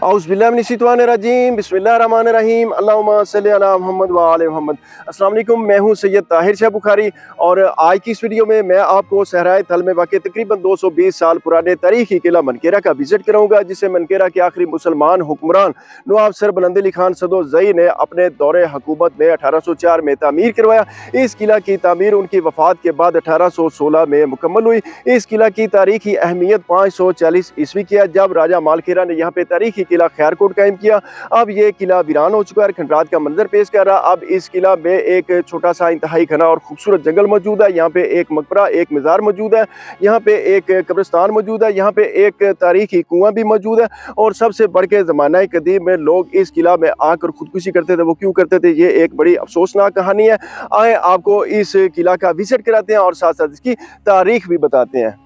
औज़ुबिल्लाहिमिनश्शैतानिर्रजीम बिस्मिल्लाहिर्रहमानिर्रहीम अल्लाहुम्मा सल्लि अला मुहम्मद व आले मुहम्मद। अस्सलाम वालेकुम, मैं हूं सैयद ताहिर शाह बुखारी और आज की इस वीडियो में मैं आपको सहराए थल में वाक़ तकरीबन 220 साल पुराने तारीखी किला मनकेरा का विजिट कराऊंगा, जिसे मनकेरा के आखिरी मुसलमान हुक्मरान नवाब सर बुलंद अली खान सदोज़ई ने अपने दौरे हुकूमत में 1804 में तामीर करवाया। इस किला की तामीर उनकी वफ़ात के बाद 1816 में मुकम्मल हुई। इस किला की तारीखी अहमियत 540 ईस्वी की है, जब राजा मालखेरा ने यहाँ पे तारीखी किला खैरकोट कायम किया। अब ये किला वीरान हो चुका है, खंडरात का मंजर पेश कर रहा। अब इस किला में एक छोटा सा इंतहाई घना और खूबसूरत जंगल मौजूद है। यहाँ पे एक मकबरा, एक मज़ार मौजूद है, यहाँ पे एक कब्रिस्तान मौजूद है, यहाँ पे एक तारीखी कुआं भी मौजूद है। और सबसे बढ़ के ज़माना कदीम में लोग इस किला में आकर खुदकुशी करते थे। वो क्यों करते थे, ये एक बड़ी अफसोसनाक कहानी है। आए आपको इस किला का विजिट कराते हैं और साथ साथ इसकी तारीख भी बताते हैं।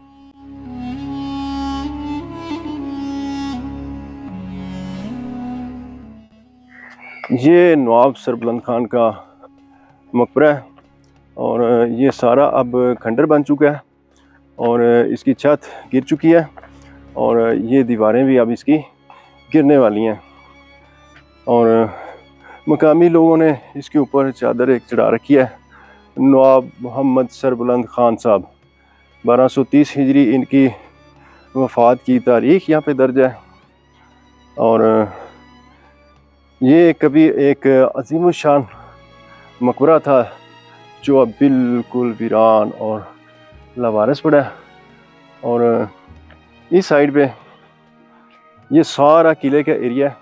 ये नवाब सर बुलंद खान का मकबरा है और ये सारा अब खंडर बन चुका है और इसकी छत गिर चुकी है और ये दीवारें भी अब इसकी गिरने वाली हैं। और मकामी लोगों ने इसके ऊपर चादर एक चढ़ा रखी है। नवाब मोहम्मद सर बुलंद खान साहब 1230 हिजरी इनकी वफ़ात की तारीख यहाँ पे दर्ज है। और ये कभी एक अजीमुशान मकबरा था जो अब बिल्कुल वीरान और लावारिस पड़ा है। और इस साइड पे ये सारा किले का एरिया है,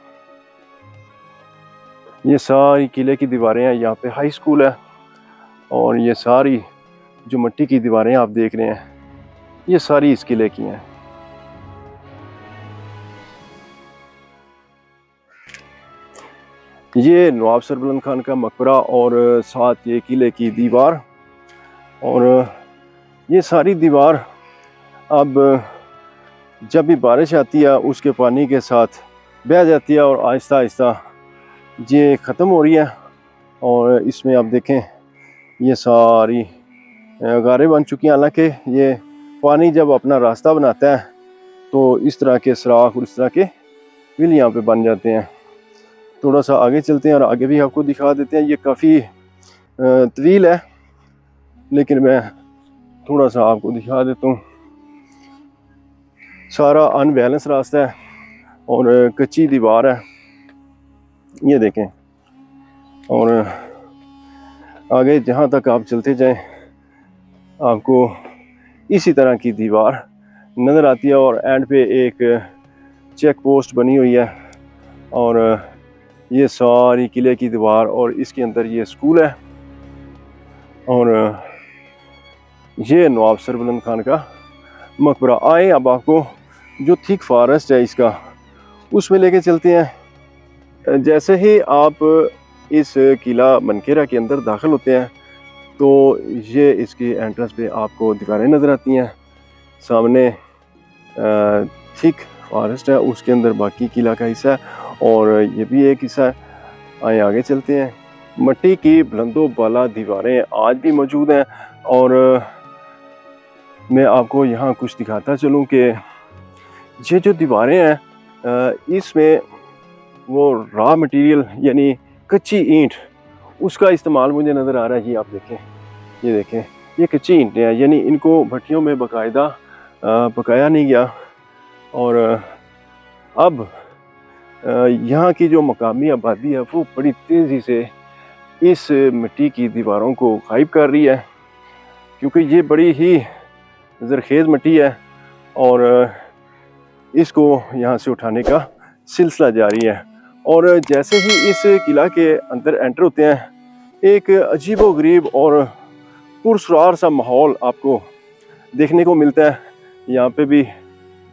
ये सारी किले की दीवारें हैं। यहाँ पे हाई स्कूल है और ये सारी जो मिट्टी की दीवारें आप देख रहे हैं ये सारी इस किले की हैं। ये नवाब सर बुलंद खान का मकबरा और साथ ये किले की दीवार। और ये सारी दीवार अब जब भी बारिश आती है उसके पानी के साथ बह जाती है और आहिस्ता आहिस्ता ये ख़त्म हो रही है। और इसमें आप देखें ये सारी गारें बन चुकी हैं। हालांकि ये पानी जब अपना रास्ता बनाता है तो इस तरह के सराख और इस तरह के बिल यहाँ पे बन जाते हैं। थोड़ा सा आगे चलते हैं और आगे भी आपको दिखा देते हैं। ये काफ़ी तवील है लेकिन मैं थोड़ा सा आपको दिखा देता हूँ। सारा अनबैलेंस रास्ता है और कच्ची दीवार है, ये देखें। और आगे जहाँ तक आप चलते जाएं आपको इसी तरह की दीवार नज़र आती है और एंड पे एक चेक पोस्ट बनी हुई है। और ये सारी किले की दीवार और इसके अंदर ये स्कूल है। और ये नवाब सर बुलंद खान का मकबरा। आए अब आपको जो थिक फॉरेस्ट है इसका उसमें लेके चलते हैं। जैसे ही आप इस किला मनकेरा के अंदर दाखिल होते हैं तो ये इसकी एंट्रेंस पे आपको दीवारें नज़र आती हैं। सामने थिक फॉरेस्ट है, उसके अंदर बाकी किला का हिस्सा है और ये भी एक हिस्सा है। आए आगे चलते हैं। मिट्टी की बुलंदो बाला दीवारें आज भी मौजूद हैं। और मैं आपको यहाँ कुछ दिखाता चलूँ कि ये जो दीवारें हैं इसमें वो रॉ मटेरियल यानी कच्ची ईंट उसका इस्तेमाल मुझे नज़र आ रहा है। ये आप देखें, ये देखें, ये कच्ची ईंटें हैं, यानी इनको भट्टियों में बाकायदा पकाया नहीं गया। और अब यहाँ की जो मकामी आबादी है वो बड़ी तेज़ी से इस मिट्टी की दीवारों को गायब कर रही है, क्योंकि ये बड़ी ही ज़रखेज़ मिट्टी है और इसको यहाँ से उठाने का सिलसिला जारी है। और जैसे ही इस किला के अंदर एंटर होते हैं एक अजीबोगरीब और पुरस्कार सा माहौल आपको देखने को मिलता है। यहाँ पे भी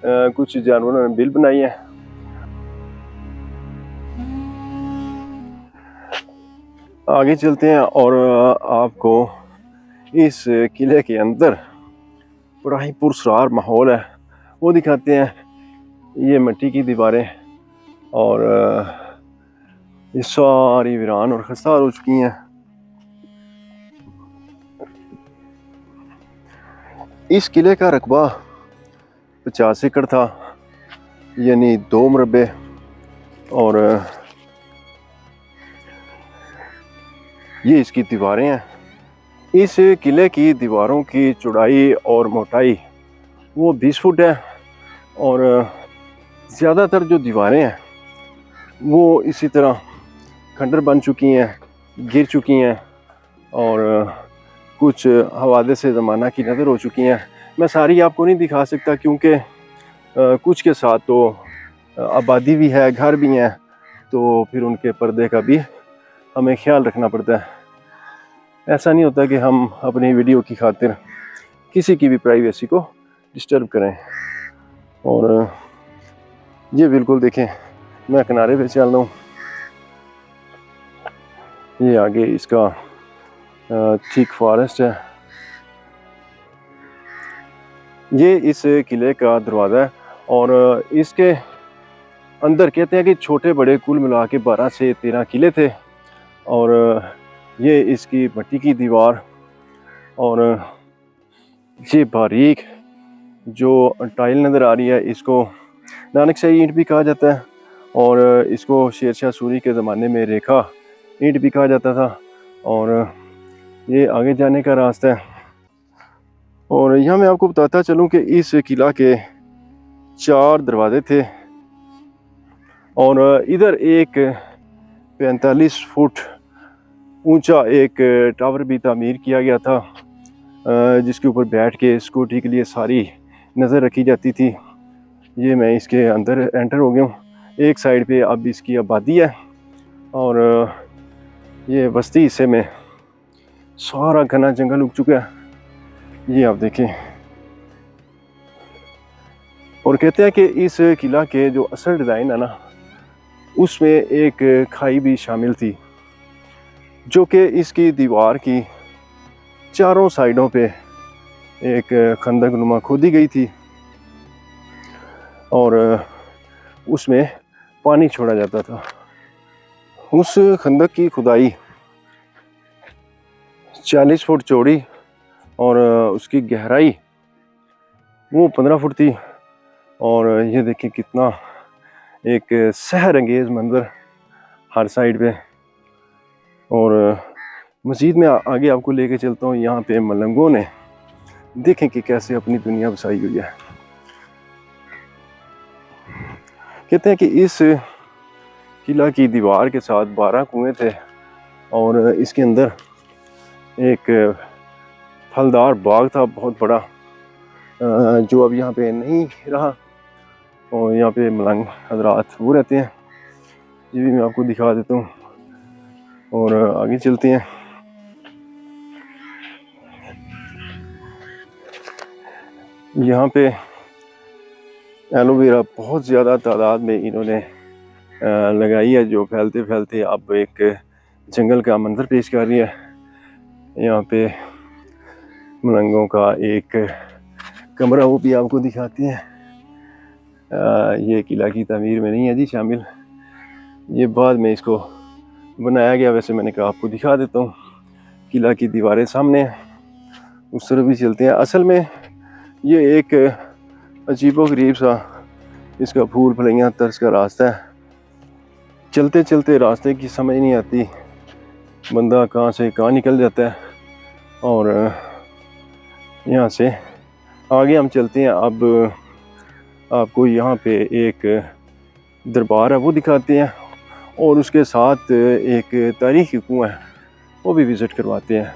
कुछ जानवरों ने बिल बनाई है। आगे चलते हैं और आपको इस किले के अंदर बड़ा ही पुरस्कार माहौल है वो दिखाते हैं। ये मिट्टी की दीवारें और ये सारी वीरान और खस्तार हो चुकी हैं। इस किले का रकबा 50 एकड़ था, यानी 2 मुरबे और ये इसकी दीवारें हैं। इस किले की दीवारों की चौड़ाई और मोटाई वो 20 फुट है और ज़्यादातर जो दीवारें हैं वो इसी तरह खंडर बन चुकी हैं, गिर चुकी हैं और कुछ हवादे से ज़माना की नज़र हो चुकी हैं। मैं सारी आपको नहीं दिखा सकता क्योंकि कुछ के साथ तो आबादी भी है, घर भी हैं, तो फिर उनके पर्दे का भी हमें ख्याल रखना पड़ता है। ऐसा नहीं होता कि हम अपनी वीडियो की खातिर किसी की भी प्राइवेसी को डिस्टर्ब करें। और ये बिल्कुल देखें, मैं किनारे पे चल रहा हूँ, ये आगे इसका थिक फॉरेस्ट है। ये इस किले का दरवाज़ा है और इसके अंदर कहते हैं कि छोटे बड़े कुल मिला के 12 से 13 किले थे और ये इसकी मिट्टी की दीवार और ये बारीक जो टाइल नज़र आ रही है इसको नानकशाही ईंट भी कहा जाता है और इसको शेर शाह सूरी के ज़माने में रेखा ईंट भी कहा जाता था। और ये आगे जाने का रास्ता है। और यहाँ मैं आपको बताता चलूँ कि इस किला के 4 दरवाजे थे और इधर एक 45 फुट ऊंचा एक टावर भी तामीर किया गया था जिसके ऊपर बैठ के स्कूटी के लिए सारी नज़र रखी जाती थी। ये मैं इसके अंदर एंटर हो गया हूँ। एक साइड पे अब इसकी आबादी है और ये वस्ती हिस्से में सारा घना जंगल उग चुका है, ये आप देखें। और कहते हैं कि इस किला के जो असल डिज़ाइन है ना, उसमें एक खाई भी शामिल थी जो कि इसकी दीवार की चारों साइडों पे एक खंदक नुमा खोदी गई थी और उसमें पानी छोड़ा जाता था। उस खंदक की खुदाई 40 फुट चौड़ी और उसकी गहराई वो 15 फुट थी। और ये देखिए कितना एक सहर अंगेज़ मंजर हर साइड पे। और मज़ीद में आगे आपको लेके चलता हूँ। यहाँ पे मलंगों ने देखें कि कैसे अपनी दुनिया बसाई हुई है। कहते हैं कि इस किला की दीवार के साथ 12 कुएं थे और इसके अंदर एक फलदार बाग था बहुत बड़ा जो अब यहाँ पे नहीं रहा। और यहाँ पे मलंग हजरात वो रहते हैं, ये भी मैं आपको दिखा देता हूँ। और आगे चलते हैं। यहाँ पे एलोवेरा बहुत ज़्यादा तादाद में इन्होंने लगाई है जो फैलते फैलते अब एक जंगल का मंजर पेश कर रही है। यहाँ पे मलंगों का एक कमरा वो भी आपको दिखाते हैं। ये किला की तामीर में नहीं है जी शामिल, ये बाद में इसको बनाया गया। वैसे मैंने कहा आपको दिखा देता हूँ। किला की दीवारें सामने, उस तरफ भी चलते हैं। असल में ये एक अजीबोगरीब सा इसका फूल फलियाँ तर्ज का रास्ता है। चलते चलते रास्ते की समझ नहीं आती, बंदा कहाँ से कहाँ निकल जाता है। और यहाँ से आगे हम चलते हैं। अब आपको यहाँ पे एक दरबार है वो दिखाते हैं और उसके साथ एक तारीखी कुआं है वो भी विज़िट करवाते हैं।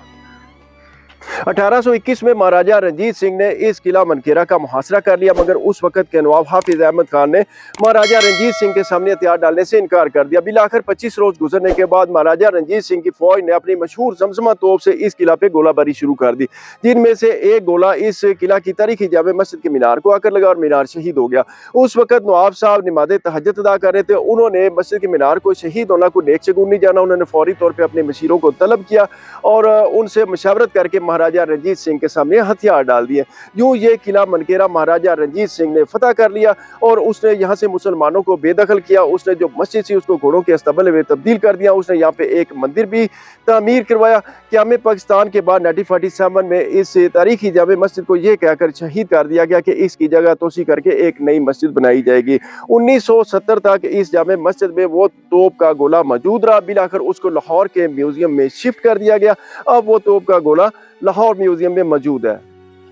1821 में महाराजा रंजीत सिंह ने इस किला मनकेरा का मुहासरा कर लिया, मगर उस वक्त के नवाब हाफिज अहमद खान ने महाराजा रंजीत सिंह के सामने हथियार डालने से इनकार कर दिया। बिलाखिर 25 रोज गुजरने के बाद महाराजा रंजीत सिंह की फौज ने अपनी मशहूर जमजमा तोप से इस किला पे गोलाबारी शुरू कर दी, जिनमें से एक गोला इस किला की तारीखी जामे मस्जिद के मीनार को आकर लगा और मीनार शहीद हो गया। उस वक्त नवाब साहब नमाज तहज्जुद अदा कर रहे थे। उन्होंने मस्जिद के मीनार को शहीद होना को नेक शगुन नहीं जाना। उन्होंने फौरी तौर पर अपने मशीरों को तलब किया और उनसे मशवरत करके महाराजा महाराजा रंजीत सिंह के सामने हथियार डाल दिए। यूं ये किला मनकेरा महाराजा रंजीत सिंह ने फतह कर लिया और उसने यहाँ से मुसलमानों को बेदखल किया। उसने जो मस्जिद थी उसको घोड़ों के अस्तबल में तब्दील कर दिया। उसने यहाँ पे एक मंदिर भी तामीर करवाया। क़याम पाकिस्तान के बाद 1947 में इस तारीखी जामे मस्जिद को यह कहकर शहीद कर दिया गया कि इसकी जगह तोसी करके एक नई मस्जिद बनाई जाएगी। 1970 तक इस जामे मस्जिद में वो तोप का गोला मौजूद रहा। बिलाखिर उसको लाहौर के म्यूजियम में शिफ्ट कर दिया गया। अब वो तोप का गोला लाहौर म्यूजियम में मौजूद है।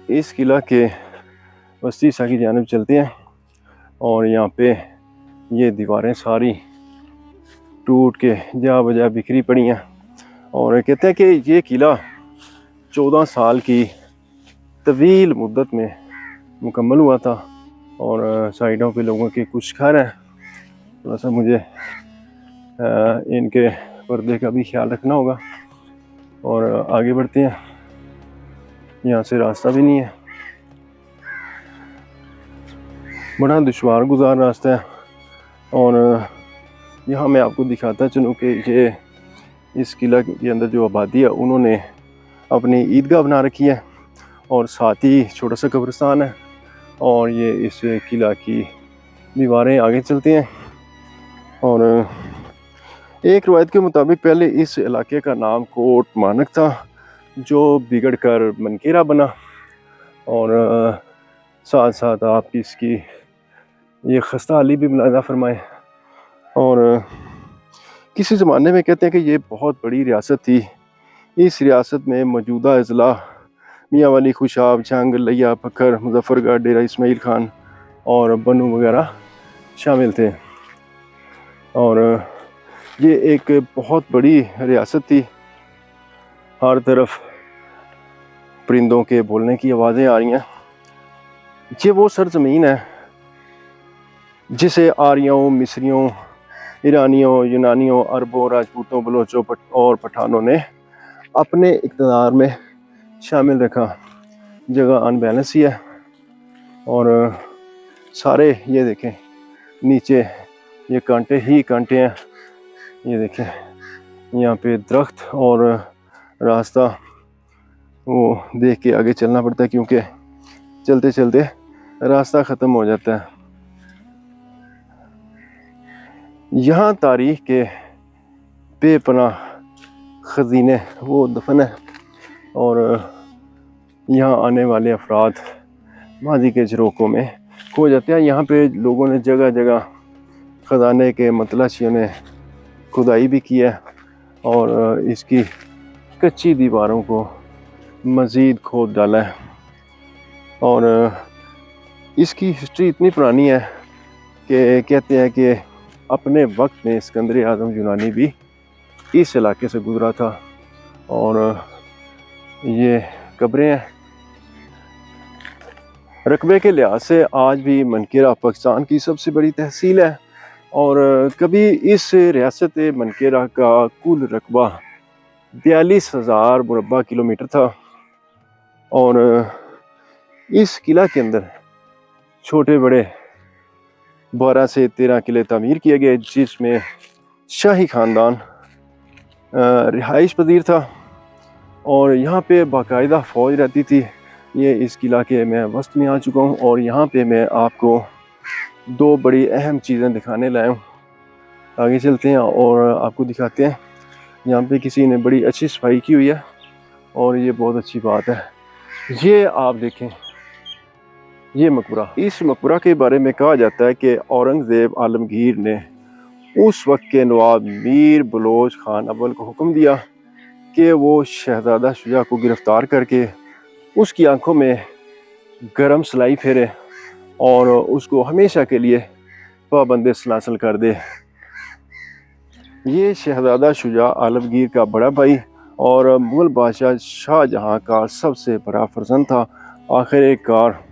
इस किला के वस्ती सा की जानिब चलते हैं और यहाँ पे ये दीवारें सारी टूट के जा बजा बिखरी पड़ी हैं और कहते हैं कि ये किला 14 साल की तवील मुद्दत में मुकम्मल हुआ था और साइडों पे लोगों के कुछ घर हैं। थोड़ा सा मुझे इनके पर्दे का भी ख्याल रखना होगा और आगे बढ़ते हैं। यहाँ से रास्ता भी नहीं है, बड़ा दुश्वार गुजार रास्ता है और यहाँ मैं आपको दिखाता चलूँ कि ये इस किला के अंदर जो आबादी है उन्होंने अपनी ईदगाह बना रखी है और साथ ही छोटा सा कब्रिस्तान है और ये इस किला की दीवारें आगे चलते हैं। और एक रवायत के मुताबिक पहले इस इलाके का नाम कोट मानक था जो बिगड़ कर मनकेरा बना और साथ साथ आप इसकी ये खस्ता अली भी मुलाजा फरमाए। और किसी ज़माने में कहते हैं कि ये बहुत बड़ी रियासत थी। इस रियासत में मौजूदा अजला मियाँ वाली, खुशाब, जंग, लिया, पखर, मुजफ्फरगढ़, डेरा इस्माइल खान और बनू वगैरह शामिल थे और ये एक बहुत बड़ी रियासत थी। हर तरफ परिंदों के बोलने की आवाज़ें आ रही हैं। ये वो सरजमीन है जिसे आर्यों, मिस्रियों, ईरानियों, यूनानियों, अरबों, राजपूतों, बलोचों और पठानों ने अपने इक़्तिदार में शामिल रखा। जगह अनबैलेंस ही है और सारे ये देखें नीचे ये कांटे ही कांटे हैं। ये देखें यहाँ पे दरख्त और रास्ता वो देख के आगे चलना पड़ता है क्योंकि चलते चलते रास्ता ख़त्म हो जाता है। यहाँ तारीख़ के बेपनाह ख़ज़ीने वो दफन है और यहाँ आने वाले अफराद माजी के झरोकों में खो जाते हैं। यहाँ पे लोगों ने जगह जगह ख़जाने के मतलाशियों ने खुदाई भी की है और इसकी कच्ची दीवारों को मज़ीद खोद डाला है। और इसकी हिस्ट्री इतनी पुरानी है कि कहते हैं कि अपने वक्त में सिकंदर आज़म यूनानी भी इस इलाके से गुज़रा था और ये कब्रें हैं। रकबे के लिहाज से आज भी मनकेरा पाकिस्तान की सबसे बड़ी तहसील है और कभी इस रियासत मनकेरा का कुल रकबा 42,000 मुरब्बा किलोमीटर था और इस किला के अंदर छोटे बड़े 12 से 13 किले तामीर किए गए जिसमें शाही ख़ानदान रिहाइश पजीर था और यहाँ पे बाकायदा फ़ौज रहती थी। ये इस किला के मैं वस्त में आ चुका हूँ और यहाँ पे मैं आपको दो बड़ी अहम चीज़ें दिखाने लाया हूँ। आगे चलते हैं और आपको दिखाते हैं। यहाँ पे किसी ने बड़ी अच्छी सफाई की हुई है और ये बहुत अच्छी बात है। ये आप देखें ये मकबरा, इस मकबरा के बारे में कहा जाता है कि औरंगज़ेब आलमगीर ने उस वक्त के नवाब मीर बलोच खान अव्वल को हुक्म दिया कि वो शहज़ादा शुजा को गिरफ़्तार करके उसकी आंखों में गरम सलाई फेरे और उसको हमेशा के लिए पाबंद सलासल कर दे। ये शहज़ादा शुजा आलमगीर का बड़ा भाई और मुग़ल बादशाह शाहजहाँ का सबसे बड़ा फर्जंद था। आखिरकार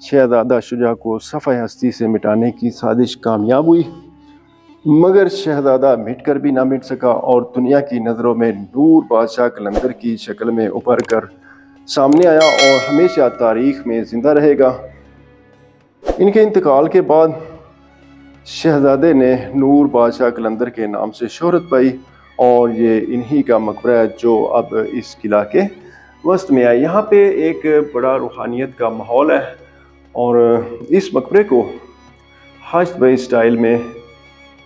शहज़ादा शुजा को सफ़े हस्ती से मिटाने की साजिश कामयाब हुई मगर शहज़ादा मिट कर भी ना मिट सका और दुनिया की नज़रों में नूर बादशाह कलंदर की शक्ल में उभर कर सामने आया और हमेशा तारीख़ में ज़िंदा रहेगा। इनके इंतकाल के बाद शहज़ादे ने नूर बादशाह कलंदर के नाम से शोहरत पाई और ये इन्हीं का मकबरा है जो अब इस किला के वस्त में है। यहाँ पे एक बड़ा रूहानियत का माहौल है और इस मकबरे को हस्त स्टाइल में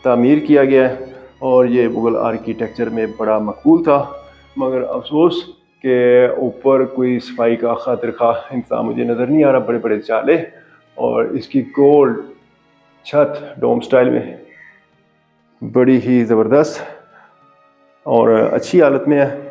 तामीर किया गया है और ये मुग़ल आर्किटेक्चर में बड़ा मकबूल था, मगर अफसोस के ऊपर कोई सफाई का खातिर खा इंतज़ाम मुझे नज़र नहीं आ रहा। बड़े बड़े चाले और इसकी गोल्ड छत डोम स्टाइल में बड़ी ही ज़बरदस्त और अच्छी हालत में है।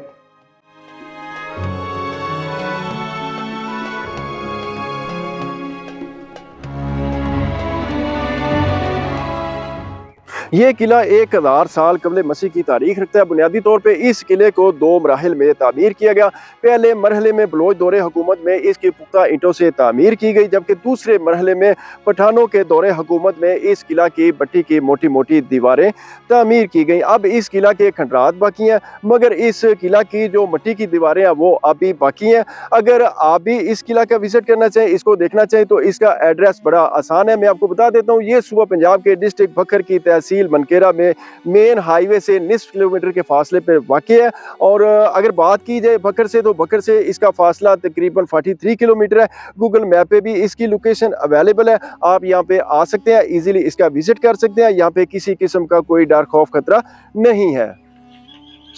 ये किला 1000 साल कबल मसीह की तारीख रखता है। बुनियादी तौर पे इस किले को 2 मराहिल में तामीर किया गया। पहले मरहले में बलोच दौरे हुकूमत में इसकी पुख्ता ईंटों से तामीर की गई, जबकि दूसरे मरहले में पठानों के दौरे हुकूमत में इस किला की भट्टी की मोटी मोटी दीवारें तामीर की गई। अब इस किला के खंडरात बाकी हैं, मगर इस किला की जो मिट्टी की दीवारें हैं वो अभी बाकी हैं। अगर आप भी इस किला का विजिट करना चाहें, इसको देखना चाहें, तो इसका एड्रेस बड़ा आसान है। मैं आपको बता देता हूँ, ये सूबा पंजाब के डिस्ट्रिक्ट बखर की तहसील मनकेरा में मेन हाईवे से निस्फ किलोमीटर के फासले पर वाक़ है। और अगर बात की जाए बखर से, तो बखर से इसका फासला तकरीबन 43 किलोमीटर है। गूगल मैप पे भी इसकी लोकेशन अवेलेबल है, आप यहाँ पे आ सकते हैं, इजीली इसका विजिट कर सकते हैं। यहाँ पे किसी किस्म का कोई डर खौफ खतरा नहीं है।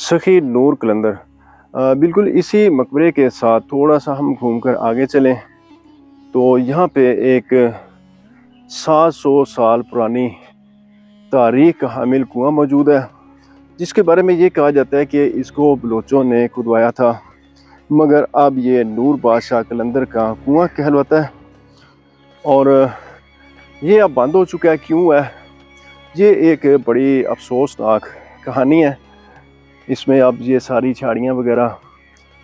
सखी नूर कलंदर, बिल्कुल इसी मकबरे के साथ थोड़ा सा हम घूमकर आगे चलें तो यहाँ पे एक 700 साल पुरानी तारीख का हामिल कुआं मौजूद है, जिसके बारे में ये कहा जाता है कि इसको बलोचों ने खुदवाया था, मगर अब ये नूर बादशाह कलंदर का कुआं कहलवाता है और ये अब बंद हो चुका है। क्यों है? ये एक बड़ी अफसोसनाक कहानी है। इसमें अब ये सारी झाड़ियाँ वगैरह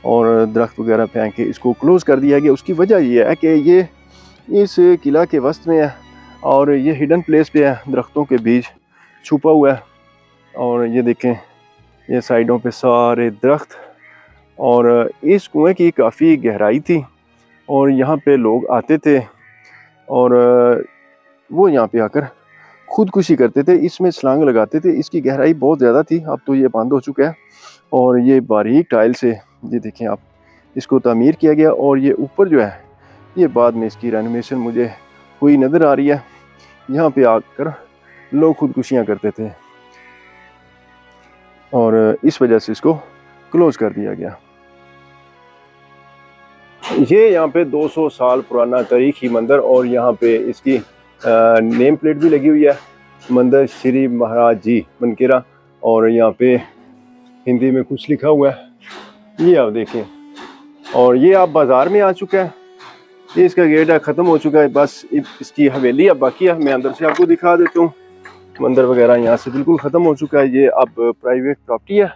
और दरख्त वगैरह फेंक के इसको क्लोज़ कर दिया गया। उसकी वजह यह है कि ये इस किला के वस्त में है और ये हिडन प्लेस पे है, दरख्तों के बीच छुपा हुआ है। और ये देखें, ये साइडों पे सारे दरख्त, और इस कुएं की काफ़ी गहराई थी और यहाँ पे लोग आते थे और वो यहाँ पे आकर खुदकुशी करते थे, इसमें छलांग लगाते थे। इसकी गहराई बहुत ज़्यादा थी, अब तो ये बंद हो चुका है। और ये बारीक टाइल से, ये देखें आप, इसको तामीर किया गया और ये ऊपर जो है ये बाद में इसकी रेनोवेशन मुझे हुई नज़र आ रही है। यहाँ पे आकर लोग खुदकुशियाँ करते थे और इस वजह से इसको क्लोज कर दिया गया। ये यहाँ पे 200 साल पुराना तारीखी मंदिर और यहाँ पे इसकी नेम प्लेट भी लगी हुई है, मंदिर श्री महाराज जी मनकेरा, और यहाँ पे हिंदी में कुछ लिखा हुआ है, ये आप देखें। और ये आप बाज़ार में आ चुका है, ये इसका गेट है, ख़त्म हो चुका है, बस इसकी हवेली अब बाकी है। मैं अंदर से आपको दिखा देता हूँ। मंदिर वगैरह यहाँ से बिल्कुल ख़त्म हो चुका है, ये अब प्राइवेट प्रॉपर्टी है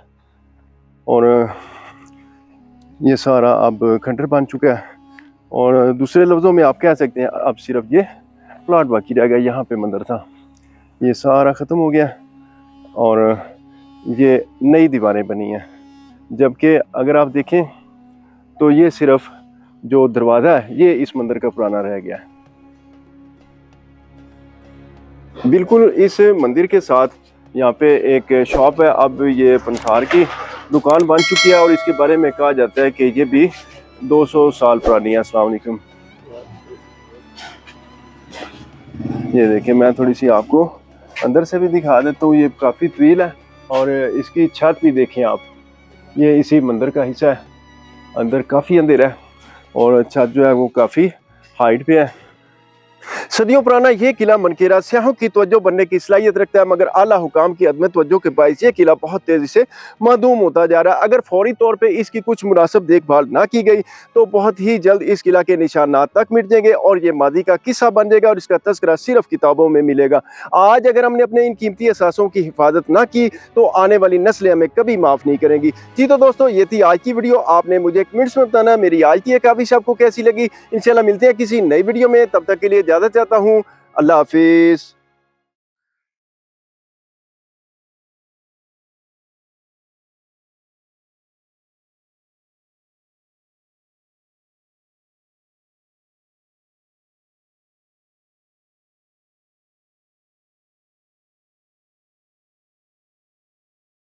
और ये सारा अब खंडर बन चुका है। और दूसरे लफ्ज़ों में आप कह सकते हैं अब सिर्फ ये प्लाट बाकी रह गया। यहाँ पे मंदिर था, ये सारा ख़त्म हो गया और ये नई दीवारें बनी हैं। जबकि अगर आप देखें तो ये सिर्फ जो दरवाज़ा है ये इस मंदिर का पुराना रह गया है। बिल्कुल इस मंदिर के साथ यहाँ पे एक शॉप है, अब ये पंथार की दुकान बन चुकी है और इसके बारे में कहा जाता है कि ये भी 200 साल पुरानी है। अस्सलाम वालेकुम। ये देखिए, मैं थोड़ी सी आपको अंदर से भी दिखा देता हूँ। ये काफ़ी तवील है और इसकी छत भी देखें आप, ये इसी मंदिर का हिस्सा है। अंदर काफ़ी अंधेरा है और छत जो है वो काफ़ी हाइट पे है। सदियों पुराना ये किला मनकेरा सियाहों की तवज्जो बनने की सलाहियत रखता है, मगर आला हुकाम की अदम तवज्जो के बायस ये किला बहुत तेज़ी से मादूम होता जा रहा है। अगर फौरी तौर पे इसकी कुछ मुनासिब देखभाल ना की गई तो बहुत ही जल्द इस किला के निशानात तक मिट जाएंगे और ये मादी का किस्सा बन जाएगा और इसका तज़किरा सिर्फ किताबों में मिलेगा। आज अगर हमने अपने इन कीमती असासों की हिफाजत ना की तो आने वाली नस्लें हमें कभी माफ़ नहीं करेंगी। जी तो दोस्तों, ये थी आज की वीडियो। आपने मुझे कमेंट्स में बताना मेरी आज की काविश आपको कैसी लगी। इंशाल्लाह मिलते हैं किसी नई वीडियो में, तब तक के लिए इजाज़त चाहता हूँ। अल्लाह हाफिज़।